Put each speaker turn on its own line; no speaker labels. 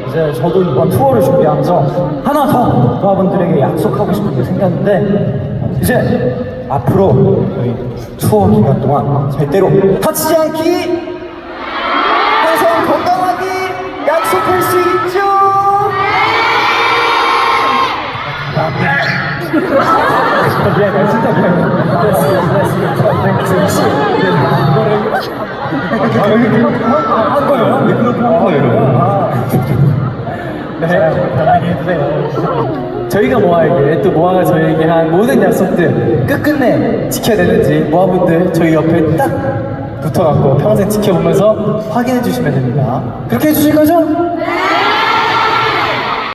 이제 저도 이번 투어를 준비하면서 하나 더 여러분들에게 약속하고 싶은 게 생겼는데 이제 앞으로 저희 투어 기간 동안 절대로 다치지 않기, 항상 건강하기 약속할 수 있죠? 미안해, 진짜 미안해. 한 거예요? 왜 그렇게 한 거예요? 네, 편하게 해주세요. 저희가 모아에게, 또 모아가 저희에게 한 모든 약속들 끝끝내 지켜야 되는지 모아분들 저희 옆에 딱 붙어갖고 평생 지켜보면서 확인해 주시면 됩니다. 그렇게 해주실 거죠? 네!